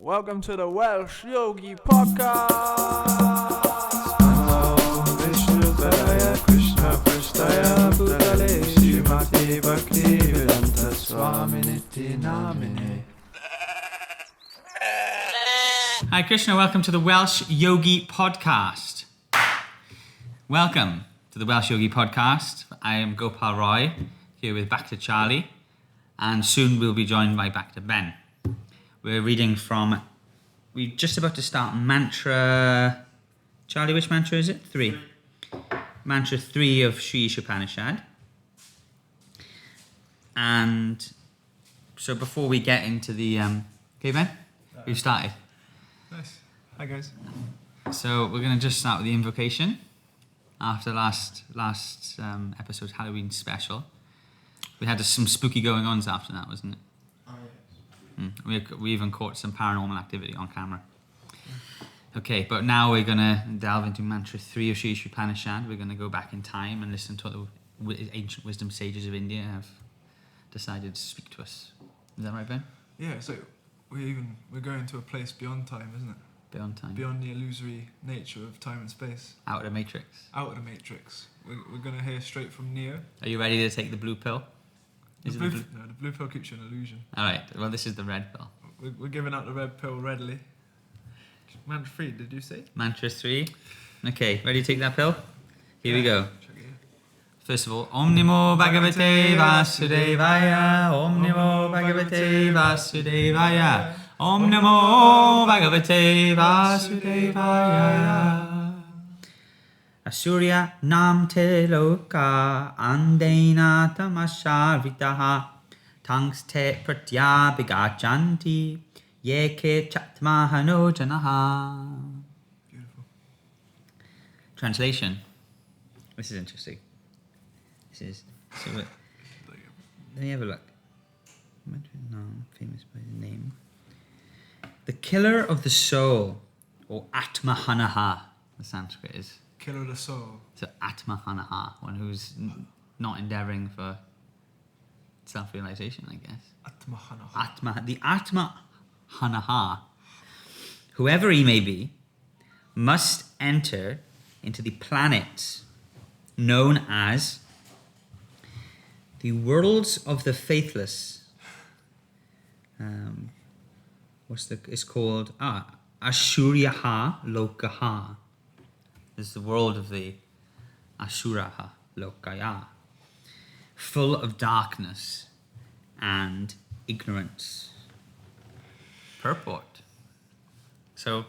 Welcome to the Welsh Yogi Podcast. Hi Krishna, welcome to the Welsh Yogi Podcast. Welcome to the Welsh Yogi Podcast. I am Gopal Roy, here with Back to Charlie, and soon we'll be joined by Back to Ben. We're reading from, we're just about to start mantra, Charlie, which mantra is it? 3. Mantra 3 of Sri Upanishad. And so before we get into the, okay Ben, we've started. Nice. Hi guys. So we're going to just start with the invocation after last episode's Halloween special. We had some spooky going ons after that, wasn't it? Oh, yes. We even caught some paranormal activity on camera. Okay, but now we're going to delve into mantra 3 of Sri Upanishad. We're going to go back in time and listen to what the ancient wisdom sages of India have decided to speak to us. Is that right, Ben? Yeah, so we're going to a place beyond time, isn't it? Beyond time. Beyond the illusory nature of time and space. Out of the matrix. Out of the matrix. We're going to hear straight from Neo. Are you ready to take the blue pill? The blue pill keeps you an illusion. All right, well, this is the red pill. We're giving out the red pill readily. Mantra 3, did you say? Mantra 3. Okay, ready to take that pill? Here we go. Check it out. First of all, Om Namo Bhagavate Vasudevaya. Om Namo Bhagavate Vasudevaya. Om Namo Bhagavate Vasudevaya. Asurya Nam Te Loka Andena Tamasharvitaha Tanks Te Pratya Bigachanti Yeke Chatmahano Janaha. Beautiful. Translation. This is interesting. This is. So let me have a look. No, famous by the name. The killer of the soul, or Atmahanaha, the Sanskrit is. Killer of the soul. So Atmahanaha, one who's not endeavouring for self-realization, I guess. Atmahanaha. The Atmahanaha, whoever he may be, must enter into the planets known as the worlds of the faithless. It's called Asuryaha Lokaha. This is the world of the Asuraha Lokaya, full of darkness and ignorance. Purport. So,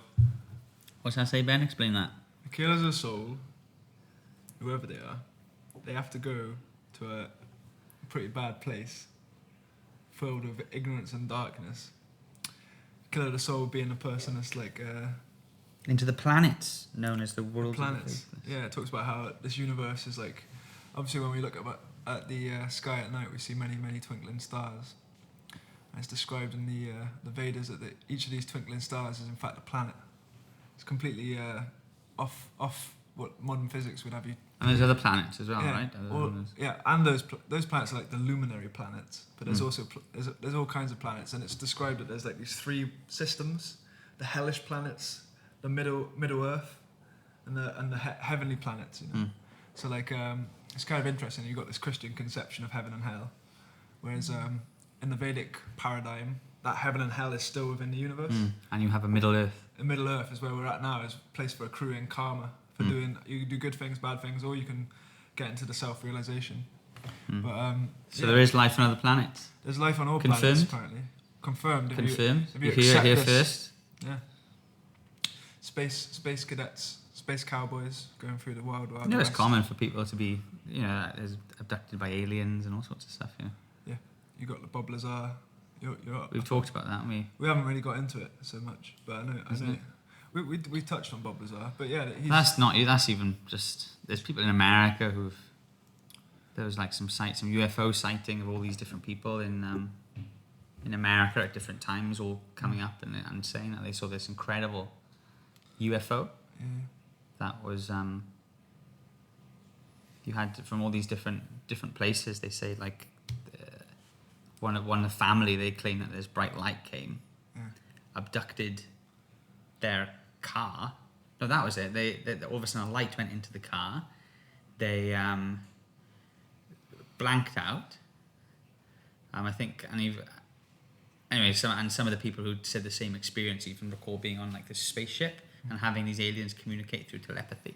what's that say, Ben? Explain that. The killers of the soul, whoever they are, they have to go to a pretty bad place filled with ignorance and darkness. Killer of the soul being a person that's like Into the planets known as the world planets. of the faithless. Yeah, it talks about how this universe is like. Obviously, when we look at the sky at night, we see many, many twinkling stars. And it's described in the Vedas that each of these twinkling stars is in fact a planet. It's completely off what modern physics would have you. And there's other planets as well, Yeah, right? and those planets are like the luminary planets, but there's also there's all kinds of planets, and it's described that there's like these 3 systems: the hellish planets, the middle Earth, and the heavenly planets. You know, so like it's kind of interesting. You've got this Christian conception of heaven and hell, whereas in the Vedic paradigm, that heaven and hell is still within the universe. And you have a Middle Earth. The Middle Earth is where we're at now, is a place for accruing karma. For doing, you can do good things, bad things, or you can get into the self-realization. But So there is life on other planets. there's life on all Confirmed? planets apparently. Confirmed. Confirmed. If you Here accept this, first. Yeah. Space cadets, space cowboys going through the wild You know, it's west. common for people to be, abducted by aliens and all sorts of stuff. Yeah, Yeah. You got the Bob Lazar. You're we've talked about that, haven't we? we haven't really got into it so much, but I know. We touched on Bob Lazar, but yeah, That's even just. There's people in America there was like some UFO sighting of all these different people in America at different times, all coming up and saying that they saw this incredible UFO. Yeah. That was you had from all these different places. They say like one of the family, they claim that this bright light came, Yeah. abducted their car. No, that was it. They all of a sudden a light went into the car. They blanked out. I think, anyway, some of the people who said the same experience even recall being on like this spaceship and having these aliens communicate through telepathy.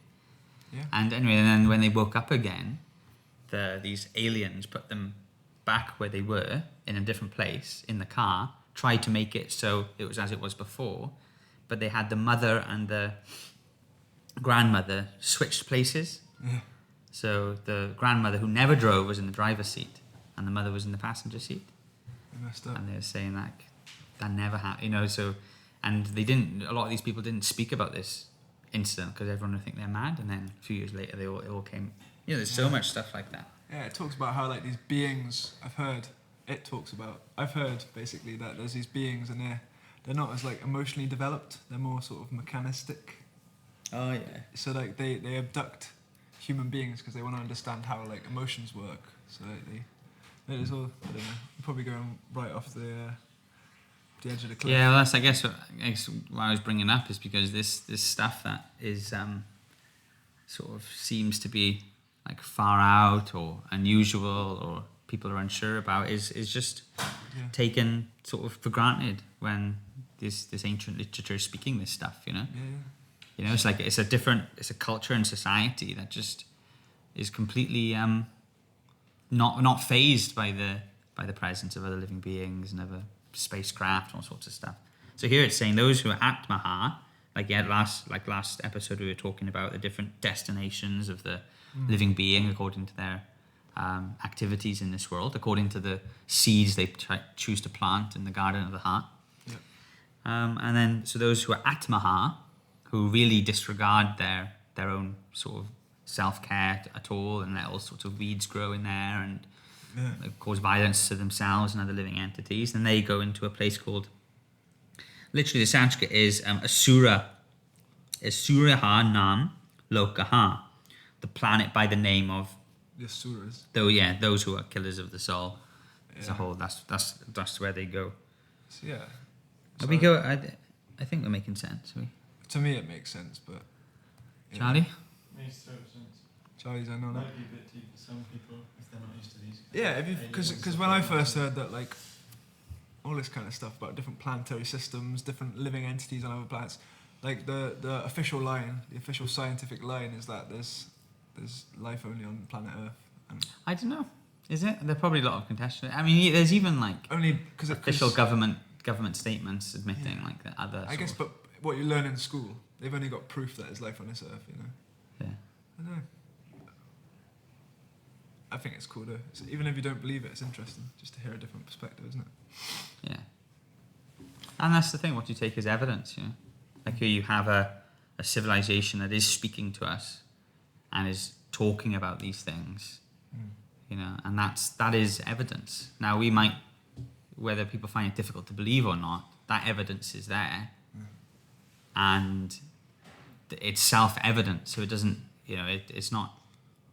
Yeah. And anyway, and then when they woke up again, these aliens put them back where they were in a different place in the car, tried to make it so it was as it was before, but they had the mother and the grandmother switched places. Yeah. So the grandmother, who never drove, was in the driver's seat, and the mother was in the passenger seat. They messed up. And they were saying that never happened, so, and a lot of these people didn't speak about this incident because everyone would think they're mad, and then a few years later it all came, there's so much stuff like that. Yeah, it talks about how like these beings, I've heard basically that there's these beings and they're not as like emotionally developed, they're more sort of mechanistic. Oh yeah. So like they abduct human beings because they want to understand how like emotions work. So like there's all, I don't know, I'm probably going right off the edge of the cliff. Yeah, well, that's I guess what I was bringing up is because this stuff that is sort of seems to be like far out or unusual or people are unsure about is just taken sort of for granted when this ancient literature is speaking this stuff, Yeah. It's like it's a culture and society that just is completely not fazed by the presence of other living beings and other spacecraft, all sorts of stuff. So here it's saying those who are at Maha, last episode we were talking about the different destinations of the living being according to their activities in this world, according to the seeds they choose to plant in the garden of the heart. Yeah. And then so those who are at Maha, who really disregard their own sort of self-care at all and let all sorts of weeds grow in there and cause violence to themselves and other living entities, then they go into a place called, literally the Sanskrit is Asura Nam Lokaha, the planet by the name of The Asuras. those who are killers of the soul as a whole. That's where they go. So, yeah. So we go. I think we're making sense. To me, it makes sense, but Charlie? Makes total sense. Charlie's I know that. Might be a bit deep for some people if they're not used to these. Yeah, because when I first heard that, like all this kind of stuff about different planetary systems, different living entities on other planets, like the official line, the official scientific line is that there's life only on planet Earth. And I don't know. Is it? There are probably a lot of contestation. I mean, there's even like only because official government statements admitting like the other. I guess, but what you learn in school, they've only got proof that there's life on this Earth. Yeah. I don't know. I think it's cool so even if you don't believe it, it's interesting just to hear a different perspective, isn't it? Yeah. And that's the thing. What you take as evidence, like here you have a civilization that is speaking to us and is talking about these things, and that is evidence. Now we might, whether people find it difficult to believe or not, that evidence is there, and it's self-evident. So it doesn't, it's not.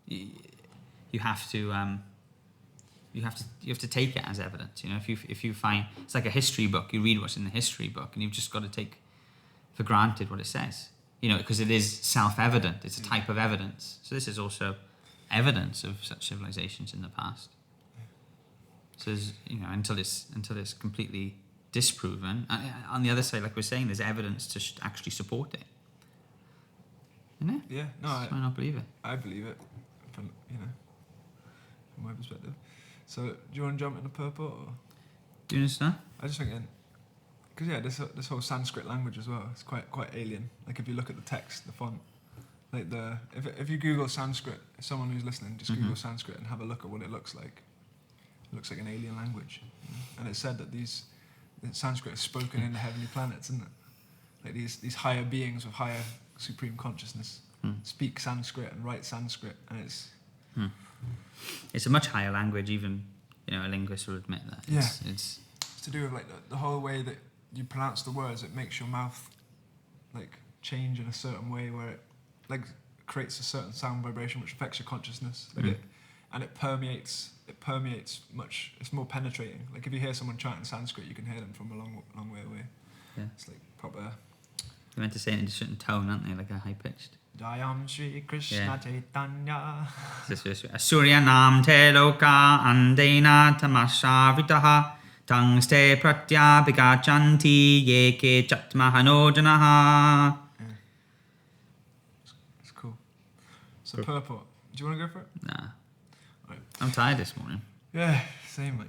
You have to take it as evidence. If you find it's like a history book, you read what's in the history book, and you've just got to take for granted what it says. Because it is self-evident. It's a type of evidence. So this is also evidence of such civilizations in the past. So there's, until it's completely disproven. On the other side, like we're saying, there's evidence to actually support it. Isn't it? Yeah. No, I not believe it. I believe it. From my perspective. So, do you want to jump into purple? Or? Do you understand? I just think, because this whole Sanskrit language as well, it's quite alien. Like if you look at the text, the font, like if you Google Sanskrit, if someone who's listening, just Google Sanskrit and have a look at what it looks like. It looks like an alien language, and it's said that Sanskrit is spoken in the heavenly planets, isn't it? Like these higher beings with higher supreme consciousness speak Sanskrit and write Sanskrit, and it's a much higher language. Even a linguist will admit that. It's to do with like the whole way that you pronounce the words. It makes your mouth like change in a certain way where it like creates a certain sound vibration which affects your consciousness. Like it permeates much. It's more penetrating. Like if you hear someone chanting Sanskrit, you can hear them from a long way away. Yeah. It's like proper. You're meant to say it in a certain tone, aren't they? Like a high pitched. Jayam Shri Krishna Yeah. Chaitanya. Surya Nam Te Loka Andena Tamasha Vitaha Tangste Pratya Bigachanti Yeke Chatmahano Janaha. It's cool. So purport. Do you want to go for it? Nah. Right. I'm tired this morning. Yeah, same. Like,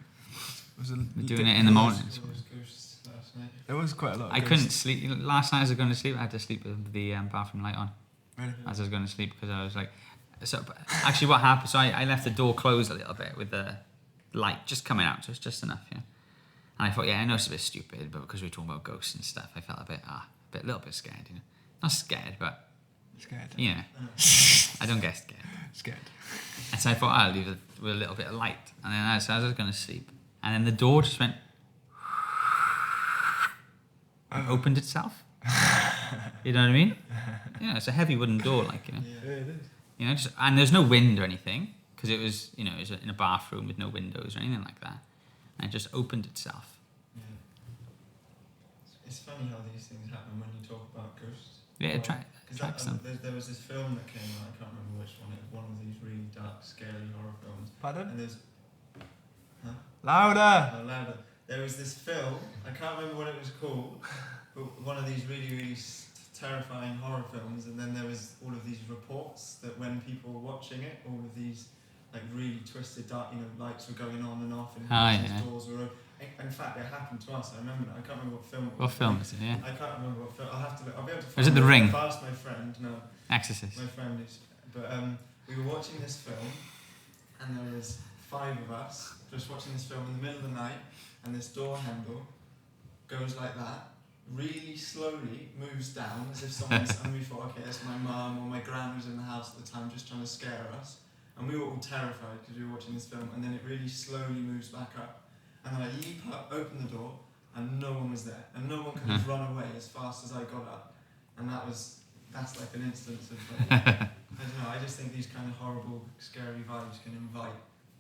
We're doing it in the morning. There was ghosts last night. There was quite a lot. Of I ghosts. couldn't sleep. Last night as I was going to sleep, I had to sleep with the bathroom light on Really? as I was going to sleep because I was like... So actually what happened, so I left the door closed a little bit with the light just coming out, just enough, And I thought, I know it's a bit stupid, but because we were talking about ghosts and stuff, I felt a little bit scared, Not scared, but... Scared. I don't get scared. Scared. And so I thought I'll leave it with a little bit of light. And then as I was going to sleep, and then the door just went... and opened itself. You know what I mean? It's a heavy wooden door, Yeah, it is. And there's no wind or anything, because it was, it was in a bathroom with no windows or anything like that. And it just opened itself. Yeah. It's funny how these things happen when you talk about ghosts. Yeah, it Because attracts them. there was this film that came out, I can't remember which one, it was one of these really dark, scary horror films. Pardon? And there's... Huh? Louder! Oh, louder. There was this film, I can't remember what it was called, but one of these really, really terrifying horror films, and then there was all of these reports that when people were watching it, all of these like really twisted dark, lights were going on and off, and doors were open. In fact, it happened to us. I remember that. I can't remember what film it was. What film is it? Yeah. I can't remember what film. I'll have to look. I'll be able to find Was it The Ring? If I asked my friend, no. Exorcist. My friend is. But we were watching this film, and there was 5 of us just watching this film in the middle of the night, and this door handle goes like that, really slowly moves down as if someone's. And we thought, okay, that's my mum or my gran was in the house at the time, just trying to scare us. And we were all terrified because we were watching this film, and then it really slowly moves back up. And then I leap up, open the door, and no one was there. And no one could have run away as fast as I got up. And that's like an instance of, I don't know, I just think these kind of horrible, scary vibes can invite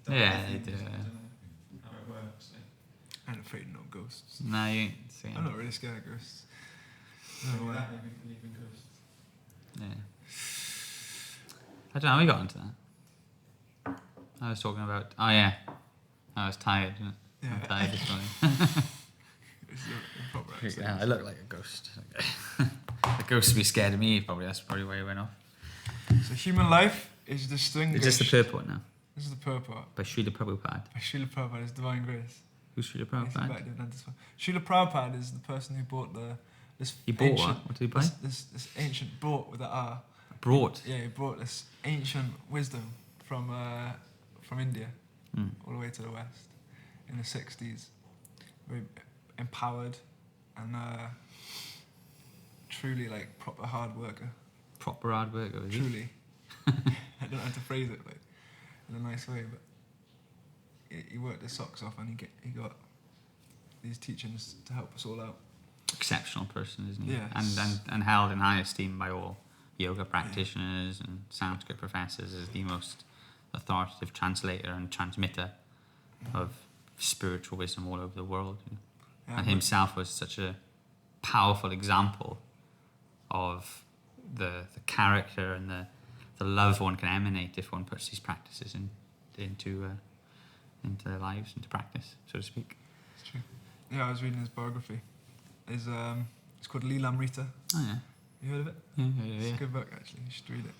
dark They things. do. I don't know how it works. I'm afraid of no ghosts. No, you ain't seeing. I'm not really scared of ghosts. Maybe No way. that made me believe in ghosts. Yeah. I don't know how we got into that. I was talking about... Oh, yeah. I was tired, Yeah. I'm tired this morning. It's a proper accent. Yeah, I look like a ghost. The ghost would be scared of me, probably. That's probably where he went off. So human life is distinguished. It's just the purport now. This is the purport. By Srila Prabhupada. By Srila Prabhupada is divine grace. Who's Srila He's Prabhupada? invited to this one. Srila Prabhupada is the person who bought this He bought ancient, what? What did he buy? This ancient bought with an R. Brought. Yeah, he brought this ancient wisdom from India all the way to the West in the 60s. Very empowered and truly like proper hard worker. Proper hard worker, was he? Truly. I don't know how to phrase it like in a nice way, but he worked his socks off and he got these teachings to help us all out. Exceptional person, isn't he? Yes. And held in high esteem by all yoga practitioners and Sanskrit professors as the most authoritative translator and transmitter of spiritual wisdom all over the world. Yeah, And himself was such a powerful example of the character and the love one can emanate if one puts these practices into their lives, into practice, so to speak. It's true. Yeah, I was reading his biography. It's called Leelamrita. Oh yeah. You heard of it? Yeah. It's a good book actually. You should read it.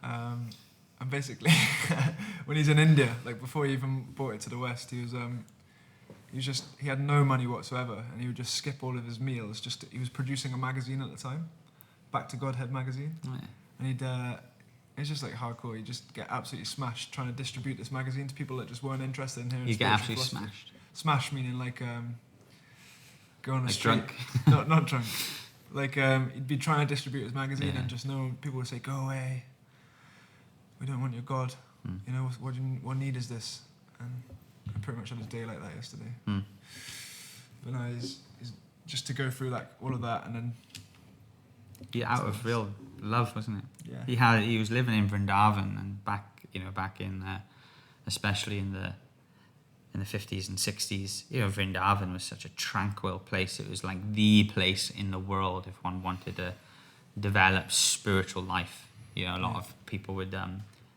And basically, when he's in India, like before he even brought it to the West, he had no money whatsoever, and he would just skip all of his meals. He was producing a magazine at the time, Back to Godhead magazine, Oh yeah. and it's just like hardcore. He'd just get absolutely smashed trying to distribute this magazine to people that just weren't interested in hearing. You get spiritual absolutely philosophy. smashed. Smashed meaning like go on the Like street. drunk. not drunk. Like he'd be trying to distribute his magazine, Yeah. and just people would say, "Go away. We don't want your God. You know what need is this?" And I pretty much had a day like that yesterday. But no, he's just to go through like all of that, and then Yeah, out of real love, wasn't it? yeah, He was living in Vrindavan and back in especially in the in the 50s and 60s, Vrindavan was such a tranquil place. It was like the place in the world if one wanted to develop spiritual life. A lot of people would,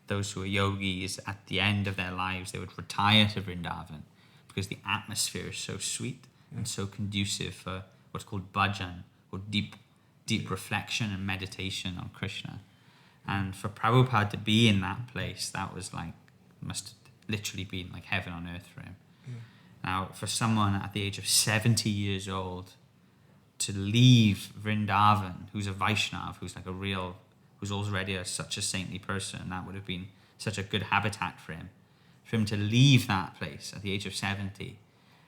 those who are yogis, at the end of their lives, they would retire to Vrindavan because the atmosphere is so sweet and so conducive for what's called bhajan, or deep reflection and meditation on Krishna. And for Prabhupada to be in that place, that was like, must have literally been like heaven on earth for him. Yeah. Now, for someone at the age of 70 years old to leave Vrindavan, who's a Vaishnav, who's already such a saintly person, that would have been such a good habitat for him. For him to leave that place at the age of 70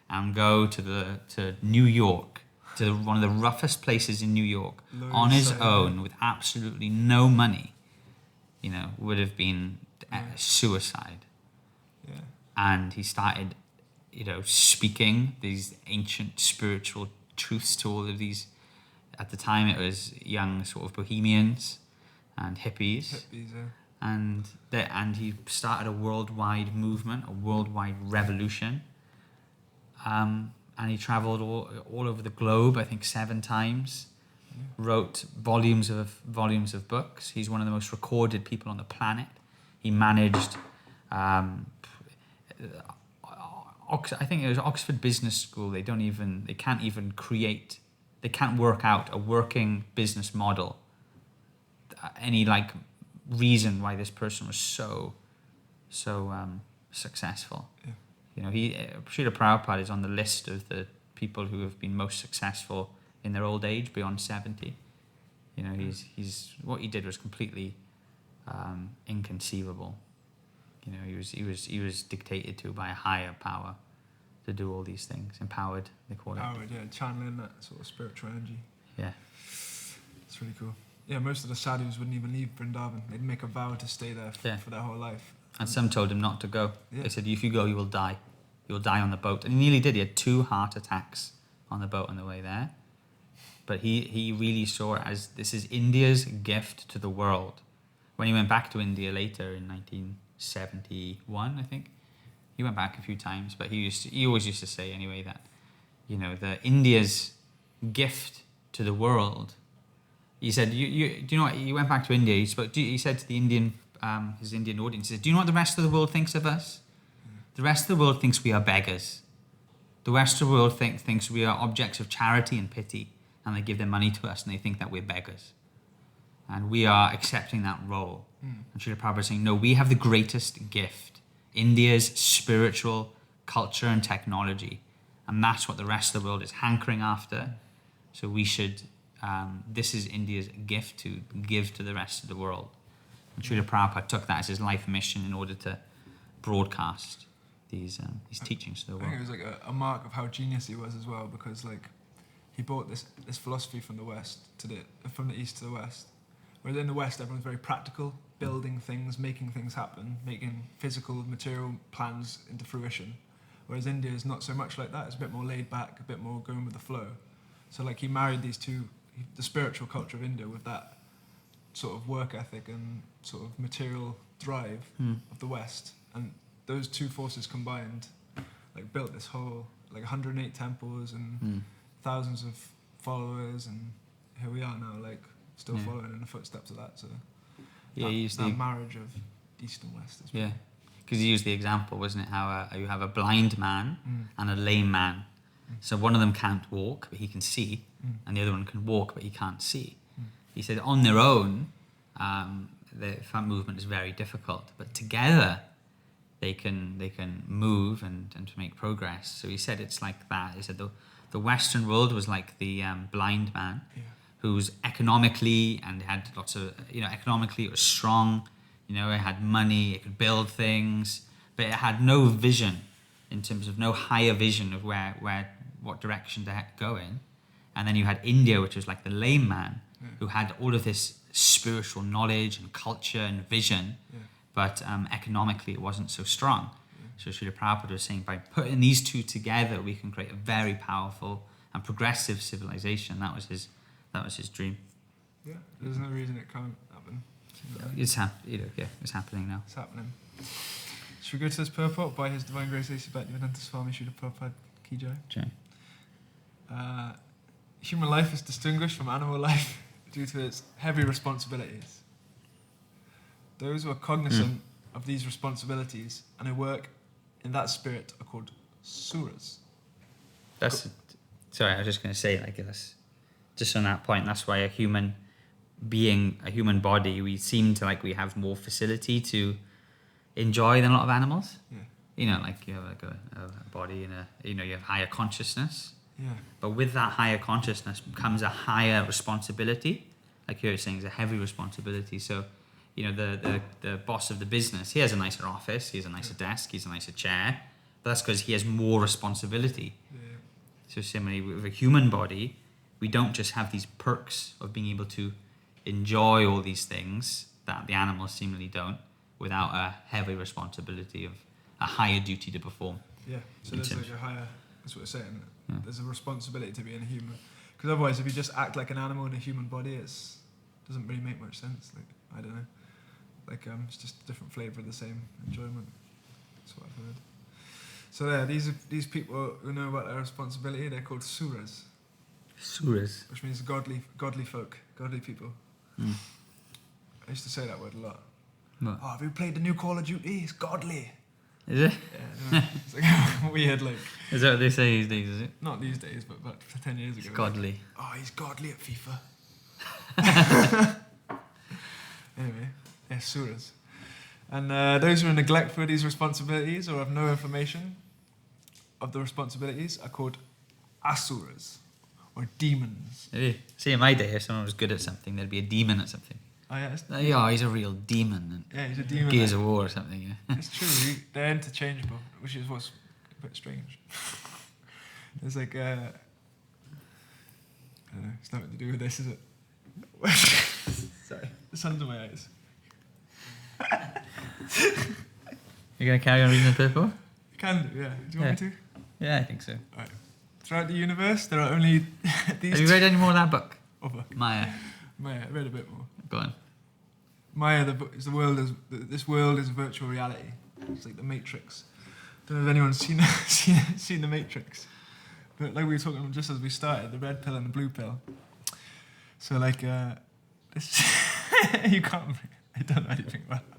and go to New York, to one of the roughest places in New York, on his own, with absolutely no money, would have been suicide. Yeah. And he started, speaking these ancient spiritual truths to all of these. At the time, it was young sort of bohemians and hippies. And he started a worldwide movement, a worldwide revolution. And he traveled all over the globe, I think 7 times. Wrote volumes of books. He's one of the most recorded people on the planet. He managed, I think it was Oxford Business School. They can't work out a working business model. Any reason why this person was so successful. Yeah. Srila Prabhupada is on the list of the people who have been most successful in their old age, beyond 70. He's what he did was completely inconceivable. He was dictated to by a higher power to do all these things. Empowered, they call it. Empowered, yeah, channeling that sort of spiritual energy. Yeah. It's really cool. Yeah, most of the sadhus wouldn't even leave Vrindavan. They'd make a vow to stay there for their whole life. And some told him not to go. Yeah. They said, if you go, you will die. You'll die on the boat. And he nearly did. He had 2 heart attacks on the boat on the way there. But he really saw it as, this is India's gift to the world. When he went back to India later in 1971, I think, he went back a few times, but he always used to say anyway that, the India's gift to the world. He said, do you know what? He went back to India. He said to the his Indian audience, he said, do you know what the rest of the world thinks of us? The rest of the world thinks we are beggars. The rest of the world thinks we are objects of charity and pity, and they give their money to us and they think that we're beggars. And we are accepting that role. And Srila Prabhupada is saying, no, we have the greatest gift, India's spiritual culture and technology. And that's what the rest of the world is hankering after. So we should, this is India's gift to give to the rest of the world. And Srila Prabhupada took that as his life mission in order to broadcast these teachings to the world. I think it was a mark of how genius he was as well, because he brought this philosophy from the West from the East to the West. Whereas in the West, everyone's very practical, building things, making things happen, making physical, material plans into fruition. Whereas India is not so much like that. It's a bit more laid back, a bit more going with the flow. So he married these two, the spiritual culture of India with that sort of work ethic and sort of material drive of the West. And those two forces combined, built this whole, 108 temples and thousands of followers, and here we are now, still following in the footsteps of that. So that marriage of East and West. Yeah, because you used the example, wasn't it, how you have a blind man and a lame man. So one of them can't walk, but he can see, and the other one can walk, but he can't see. He said on their own, the front movement is very difficult, but together they can move and to make progress. So he said it's like that. He said the Western world was like the blind man, who's economically and had lots of, economically it was strong, it had money, it could build things, but it had no vision in terms of no higher vision of what direction to go in. And then you had India, which was like the lame man, who had all of this spiritual knowledge and culture and vision, but economically it wasn't so strong. So Srila Prabhupada was saying, by putting these two together, we can create a very powerful and progressive civilization. That was his dream. Yeah, there's no reason it can't happen. It's happening now. It's happening. Should we go to this purport? By His Divine Grace, AC Bhaktivedanta Swami Srila Prabhupada Ki Jai. Human life is distinguished from animal life due to its heavy responsibilities. Those who are cognizant of these responsibilities and who work in that spirit are called suras. Sorry, I was just going to say, like, that's just on that point. That's why a human being, a human body, we seem to we have more facility to enjoy than a lot of animals. Yeah. You know, like you have like a body and you have higher consciousness. Yeah. But with that higher consciousness comes a higher responsibility. Like you're saying, it's a heavy responsibility. So, the boss of the business, he has a nicer office, he has a nicer desk, he has a nicer chair. But that's because he has more responsibility. Yeah. So similarly, with a human body, we don't just have these perks of being able to enjoy all these things that the animals seemingly don't, without a heavy responsibility of a higher duty to perform. Yeah. So there's like a higher. That's what we're saying. Yeah. There's a responsibility to being a human. Because otherwise, if you just act like an animal in a human body, it doesn't really make much sense. Like, I don't know. Like, it's just a different flavour of the same enjoyment. That's what I've heard. So yeah, these people who know about their responsibility, they're called suras. Suras. Which means godly folk, godly people. Mm. I used to say that word a lot. What? Oh, have you played the new Call of Duty? It's godly. Is it? Yeah, I don't know. It's like weird, like. Is that what they say these days, is it? Not these days, but about 10 years ago. It's godly. Like, oh, he's godly at FIFA. Anyway, yeah, suras. And those who are neglectful of these responsibilities or have no information of the responsibilities are called asuras, or demons. See, in my day, if someone was good at something, there'd be a demon at something. Oh yeah, He's a real demon. Yeah, he's a demon. Gears of War or something, yeah. It's true, they're interchangeable, which is what's a bit strange. There's like, I don't know, it's nothing to do with this, is it? Sorry, the sun's in my eyes. You're going to carry on reading the purple? You can do, yeah. Do you want me to? Yeah, I think so. Alright. Throughout the universe, there are only these. Have you read any more of that book? What book? Maya. I read a bit more. Go on. Maya, this world is a virtual reality. It's like the Matrix. Don't know if anyone's seen the Matrix, but like we were talking about just as we started, the red pill and the blue pill. So like, this you can't. I don't know anything about that.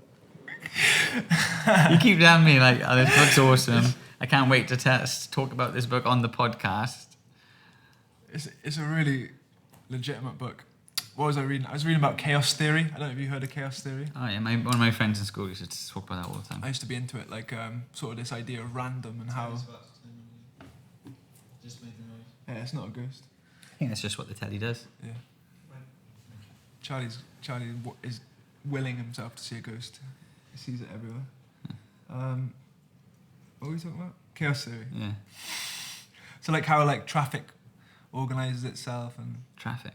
You keep telling me like, oh, this book's awesome. I can't wait to talk about this book on the podcast. It's a really legitimate book. What was I reading? I was reading about chaos theory. I don't know if you heard of chaos theory. Oh yeah, one of my friends in school used to talk about that all the time. I used to be into it, like sort of this idea of random and how. Just made the noise. Yeah, it's not a ghost. I think that's just what the telly does. Yeah. Charlie is willing himself to see a ghost. He sees it everywhere. What were we talking about? Chaos theory. Yeah. So like how like traffic organises itself and Traffic.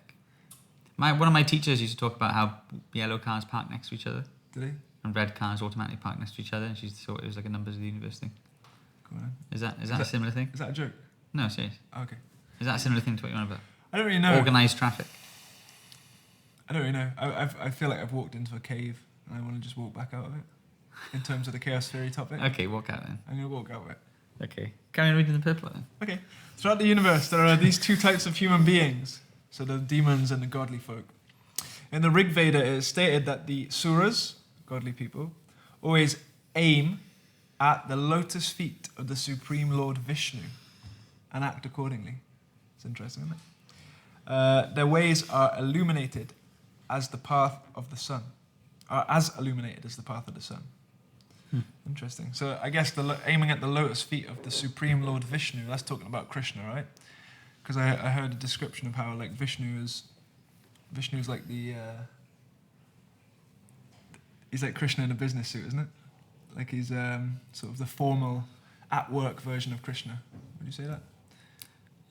One of my teachers used to talk about how yellow cars park next to each other did he? and red cars automatically park next to each other, and she thought it was like a numbers of the universe thing. Go on. Is that a similar thing? Is that a joke? No, serious. Okay. Is that a similar thing to what you're on about? I don't really know. Organised traffic. I don't really know. I feel like I've walked into a cave and I want to just walk back out of it. In terms of the chaos theory topic. Okay, walk out then. I'm going to walk out of it. Okay. Carry on reading the purple then. Okay. Throughout the universe, there are these two types of human beings. So the demons and the godly folk. In the Rig Veda, it is stated that the suras, godly people, always aim at the lotus feet of the Supreme Lord Vishnu and act accordingly. It's interesting, isn't it? Their ways are illuminated as the path of the sun. Are as illuminated as the path of the sun. Interesting. So I guess aiming at the lotus feet of the Supreme Lord Vishnu, that's talking about Krishna, right? Because I heard a description of how like Vishnu's like he's like Krishna in a business suit, isn't it? Like he's sort of the formal at-work version of Krishna. Would you say that?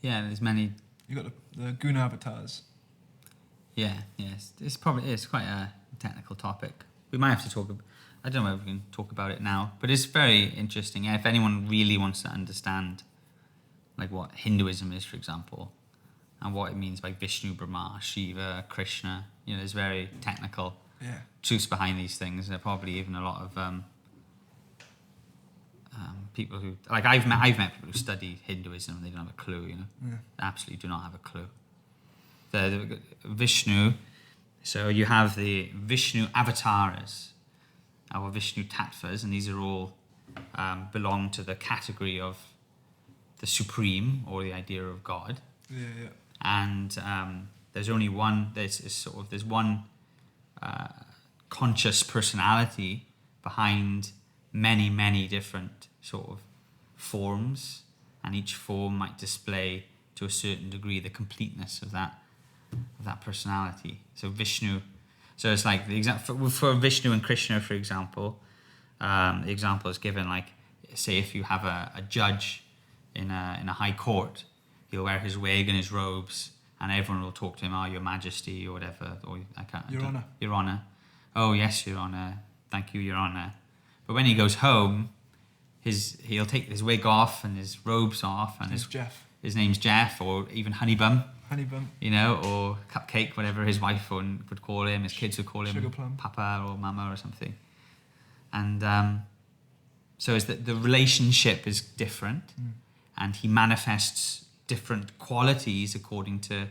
Yeah, there's many. You got the guna avatars. Yeah, it's quite a technical topic. We might have to talk. I don't know if we can talk about it now, but it's very interesting. Yeah, if anyone really wants to understand, like what Hinduism is, for example, and what it means by Vishnu, Brahma, Shiva, Krishna, there's very technical truths behind these things. There are probably even a lot of people who I've met people who study Hinduism and they don't have a clue. You know, Yeah. absolutely do not have a clue. The Vishnu. So you have the Vishnu avatars, our Vishnu tattvas, and these are all belong to the category of the supreme or the idea of God. Yeah. And there's only one. There's one conscious personality behind many different sort of forms, and each form might display to a certain degree the completeness of that personality. So Vishnu. So it's like the example for Vishnu and Krishna, for example. The example is given like, say, if you have a judge in a high court, he'll wear his wig and his robes, and everyone will talk to him, "Oh, Your Majesty," or whatever, or Your Honour. Your Honour. "Oh yes, Your Honour. Thank you, Your Honour." But when he goes home, he'll take his wig off and his robes off, and his name's Jeff, or even Honeybum. Honeybum. You know, or Cupcake, whatever his wife would call him. His kids would call him Sugar Plum. Papa or Mama or something. And so is that the relationship is different, and he manifests different qualities according to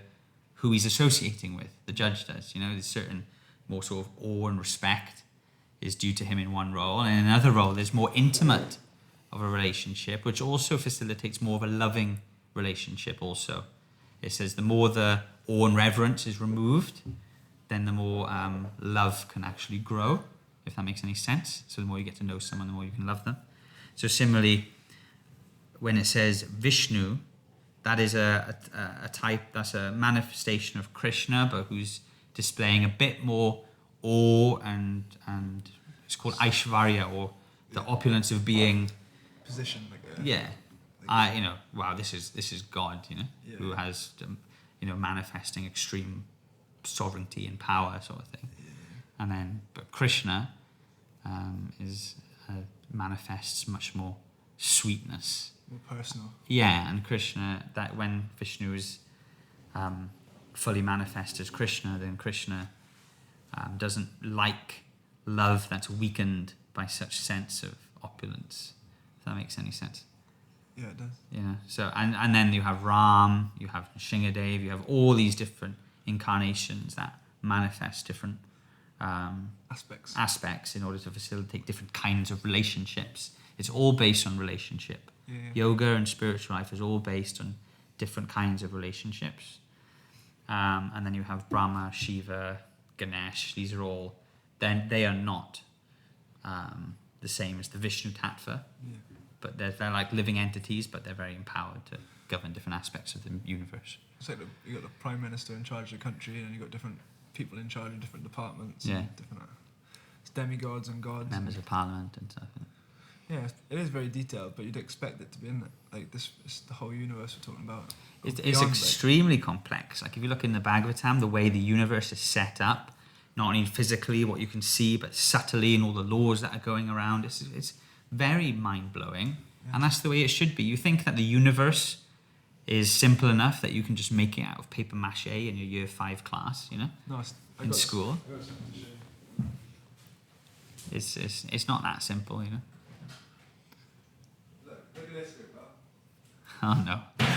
who he's associating with. The judge does, you know, there's certain more sort of awe and respect is due to him in one role, and in another role there's more intimate of a relationship, which also facilitates more of a loving relationship also. It says the more the awe and reverence is removed, then the more love can actually grow, if that makes any sense. So the more you get to know someone, the more you can love them. So similarly, when it says Vishnu, that is a type, that's a manifestation of Krishna, but who's displaying a bit more awe and it's called Aishvarya, or the opulence of being. Position, Wow, this is God, you know, who has, manifesting extreme sovereignty and power, sort of thing. Yeah. And then, but Krishna manifests much more sweetness, more personal. Yeah, and Krishna, that when Vishnu is fully manifest as Krishna, then Krishna doesn't like love that's weakened by such sense of opulence. If that makes any sense. Yeah, it does. Yeah. So and then you have Ram, you have Shingadev, you have all these different incarnations that manifest different aspects in order to facilitate different kinds of relationships. It's all based on relationship. Yeah. Yoga and spiritual life is all based on different kinds of relationships. And then you have Brahma, Shiva, Ganesh. These are all. Then they are not the same as the Vishnu Tattva. Yeah. But they're like living entities, but they're very empowered to govern different aspects of the universe. It's like you got the Prime Minister in charge of the country, and you got different people in charge of different departments. Yeah. And different it's demigods and gods. Members of Parliament and stuff. Yeah, it is very detailed, but you'd expect it to be in it. Like this, it's the whole universe we're talking about. It's extremely complex. Like if you look in the Bhagavatam, the way the universe is set up, not only physically what you can see, but subtly and all the laws that are going around, it's very mind-blowing. Yeah. And that's the way it should be. You think that the universe is simple enough that you can just make it out of paper mache in your year 5 class, you know? No, in school. I got something to show you. It's not that simple, you know? Look at this, pal. Oh no. Can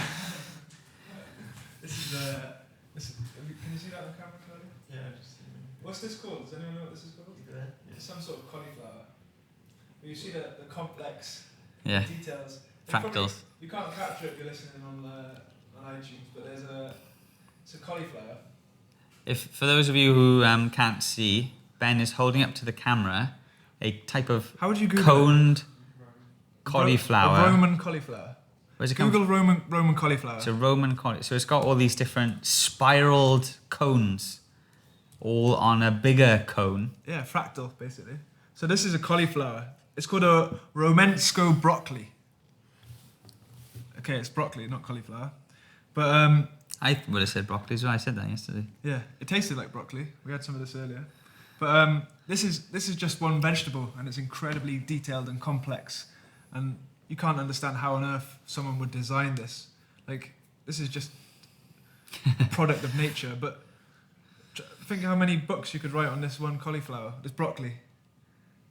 you see that on camera clearly? Yeah, just see. What's this called? Does anyone know what this is called? Yeah. It's some sort of cauliflower. You see the complex details. Fractals. You can't capture it if you're listening on iTunes, but it's a cauliflower. If for those of you who can't see, Ben is holding up to the camera a type of How would you Google coned cauliflower. A Roman cauliflower. Where's it come Google from? Roman cauliflower. It's a Roman cauliflower. So it's got all these different spiraled cones, all on a bigger cone. Yeah, fractal basically. So this is a cauliflower. It's called a Romensko broccoli. Okay, it's broccoli, not cauliflower. But I would have said broccoli as well. I said that yesterday. Yeah, it tasted like broccoli. We had some of this earlier. But this is just one vegetable, and it's incredibly detailed and complex. And you can't understand how on earth someone would design this. Like, this is just a product of nature. But think how many books you could write on this one cauliflower, this broccoli.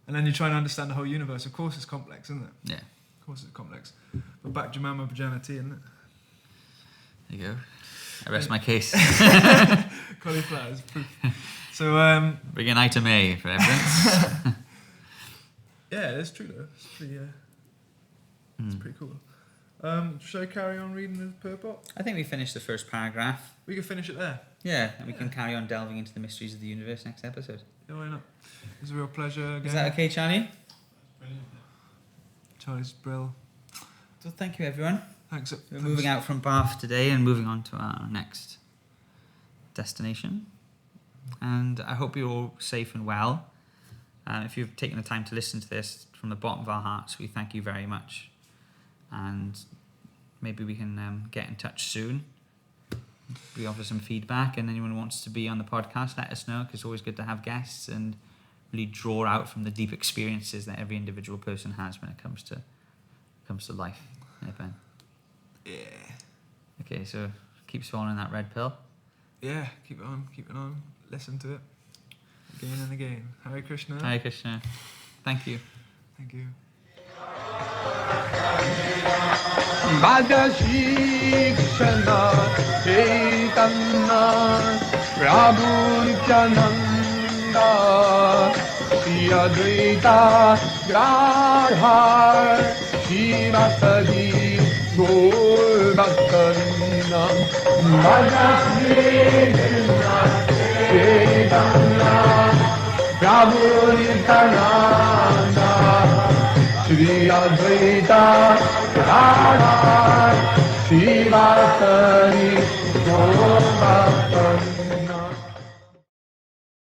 And then you're trying to understand the whole universe. Of course it's complex, isn't it? Yeah. course it's complex. But back Jemima Bajanati, isn't it? There you go. I rest my case. Cauliflower is proof. So, Bring an item A for evidence. yeah, it's true though. It's pretty, it's pretty cool. Should I carry on reading the purport? I think we finished the first paragraph. We can finish it there. Yeah, and we can carry on delving into the mysteries of the universe next episode. Yeah, why not? It's a real pleasure again. Is that okay, Charlie? Brilliant. Charlie's brill. So thank you, everyone. Thanks. We're moving out from Bath today and moving on to our next destination. And I hope you're all safe and well. If you've taken the time to listen to this from the bottom of our hearts, we thank you very much. And maybe we can get in touch soon. We offer some feedback, and anyone who wants to be on the podcast, let us know, because it's always good to have guests and really draw out from the deep experiences that every individual person has when it comes to life. Yeah, Ben. Yeah. Okay, so keep swallowing that red pill. Yeah, keep it on. Listen to it again and again. Hare Krishna. Hare Krishna. Thank you. Thank you. Bhajashikshana Chaitanya Prabhu Nityananda Shri Advaita Gadhar Shivasadi Gaur Bhaktavinda Bhajashikshana Chaitanya Prabhu Nityananda Shri Advaita Radha Shivasari Gaur Bhaktavinda